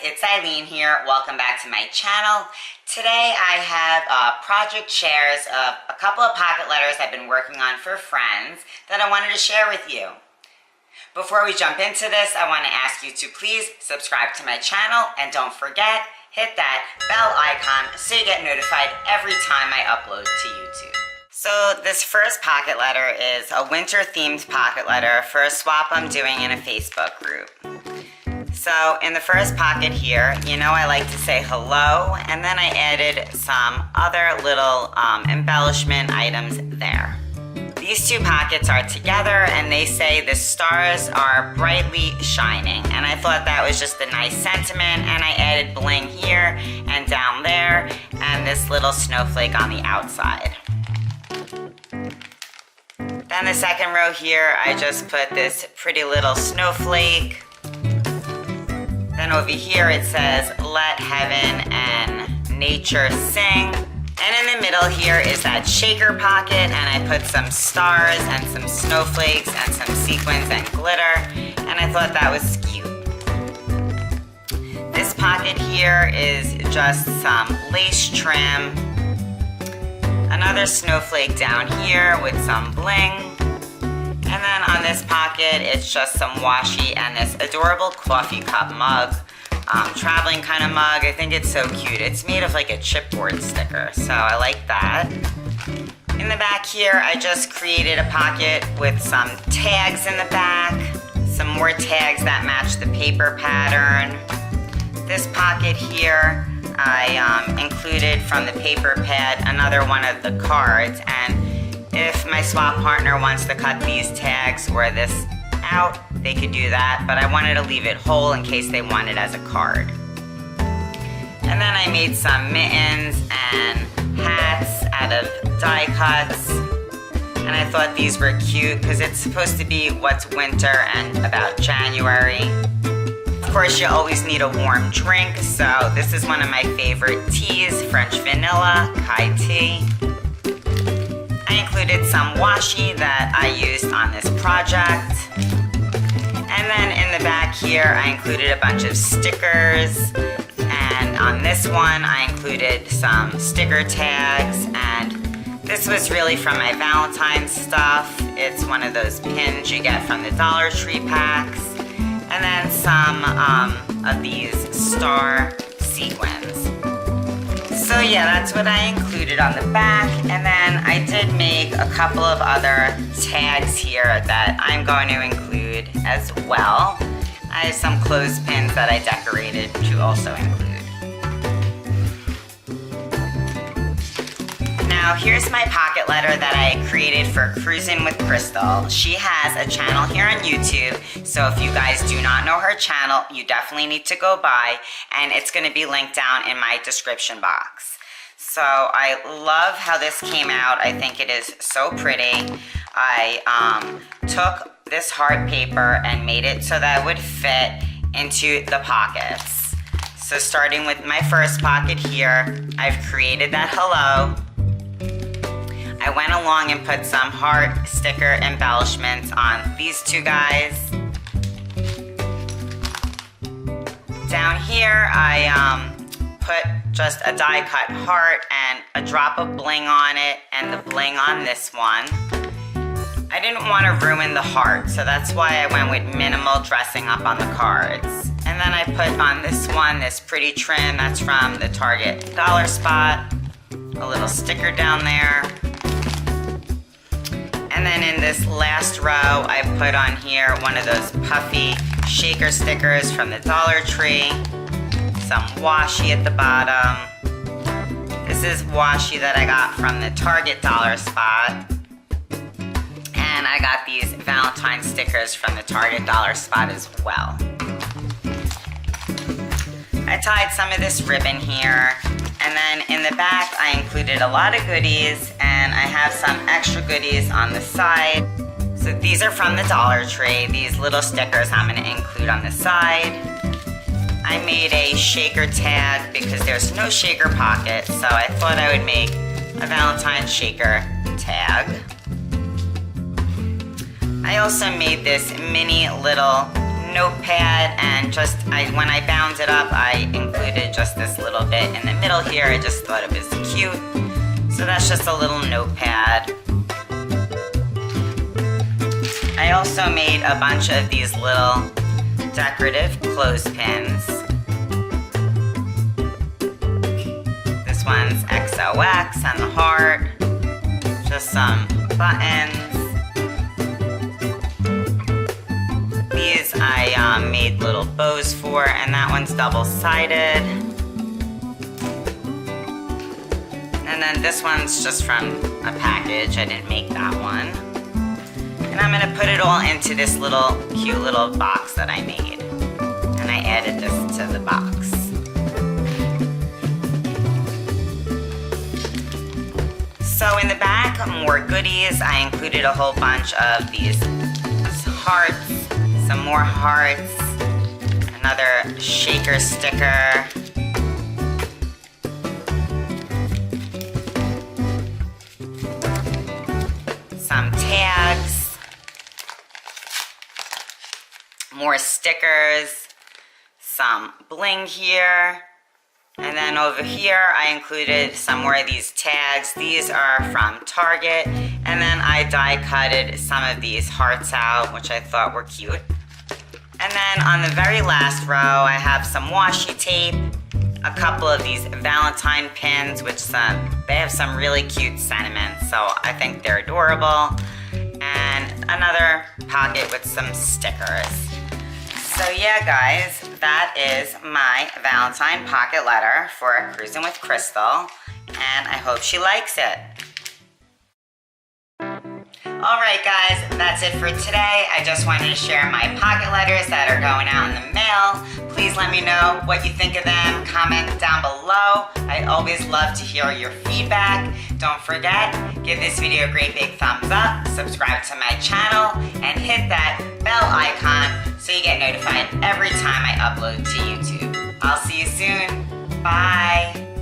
it's Ilene here. Welcome back to my channel. Today I have project shares of a couple of pocket letters I've been working on for friends that I wanted to share with you. Before we jump into this, I want to ask you to please subscribe to my channel and don't forget, hit that bell icon so you get notified every time I upload to YouTube. So this first pocket letter is a winter themed pocket letter for a swap I'm doing in a Facebook group. So in the first pocket here, you know I like to say hello, and then I added some other little embellishment items there. These two pockets are together and they say the stars are brightly shining, and I thought that was just a nice sentiment, and I added bling here and down there and this little snowflake on the outside. Then the second row here, I just put this pretty little snowflake. Then over here it says, let heaven and nature sing. And in the middle here is that shaker pocket, and I put some stars and some snowflakes and some sequins and glitter, and I thought that was cute. This pocket here is just some lace trim. Another snowflake down here with some bling. And then on this pocket, it's just some washi and this adorable coffee cup mug. Traveling kind of mug. I think it's so cute. It's made of like a chipboard sticker, so I like that. In the back here, I just created a pocket with some tags in the back. Some more tags that match the paper pattern. This pocket here, I included from the paper pad another one of the cards, and if my swap partner wants to cut these tags or this out, they could do that, but I wanted to leave it whole in case they want it as a card. And then I made some mittens and hats out of die cuts, and I thought these were cute because it's supposed to be what's winter and about January. Of course, you always need a warm drink, so this is one of my favorite teas, French vanilla, Kai tea. I included some washi that I used on this project. And then in the back here, I included a bunch of stickers. And on this one, I included some sticker tags. And this was really from my Valentine stuff. It's one of those pins you get from the Dollar Tree packs. And then some of these star sequins. So yeah, that's what I included on the back, and then I did make a couple of other tags here that I'm going to include as well. I have some clothespins that I decorated to also include. Now here's my pocket letter that I created for Cruisin' with Crystal. She has a channel here on YouTube, so if you guys do not know her channel, you definitely need to go by, and it's going to be linked down in my description box. So I love how this came out. I think it is so pretty. I took this heart paper and made it so that it would fit into the pockets. So starting with my first pocket here, I've created that hello. I went along and put some heart sticker embellishments on these two guys. Down here, I put just a die cut heart and a drop of bling on it, and the bling on this one. I didn't want to ruin the heart, so that's why I went with minimal dressing up on the cards. And then I put on this one, this pretty trim, that's from the Target Dollar Spot. A little sticker down there. And then in this last row, I put on here one of those puffy shaker stickers from the Dollar Tree. Some washi at the bottom. This is washi that I got from the Target Dollar Spot. And I got these Valentine stickers from the Target Dollar Spot as well. I tied some of this ribbon here. And then in the back, I included a lot of goodies, and I have some extra goodies on the side. So these are from the Dollar Tree. These little stickers I'm going to include on the side. I made a shaker tag because there's no shaker pocket, so I thought I would make a Valentine shaker tag. I also made this mini little notepad, and when I bound it up, I included just this little bit in the middle here. I just thought it was cute. So that's just a little notepad. I also made a bunch of these little decorative clothespins. This one's XOX and the heart. Just some buttons. These I made little bows for, and that one's double-sided. And then this one's just from a package. I didn't make that one. And I'm gonna put it all into this little cute little box that I made. And I added this to the box. So in the back, more goodies. I included a whole bunch of these hearts, some more hearts, another shaker sticker, some tags, more stickers, some bling here. And then over here, I included some more of these tags. These are from Target. And then I die cutted some of these hearts out, which I thought were cute. And then on the very last row, I have some washi tape, a couple of these Valentine pins, which they have some really cute sentiments, so I think they're adorable. And another pocket with some stickers. So yeah, guys, that is my Valentine pocket letter for Cruising with Crystal, and I hope she likes it. Alright guys, that's it for today. I just wanted to share my pocket letters that are going out in the mail. Please let me know what you think of them. Comment down below. I always love to hear your feedback. Don't forget, give this video a great big thumbs up, subscribe to my channel, and hit that bell icon so you get notified every time I upload to YouTube. I'll see you soon. Bye.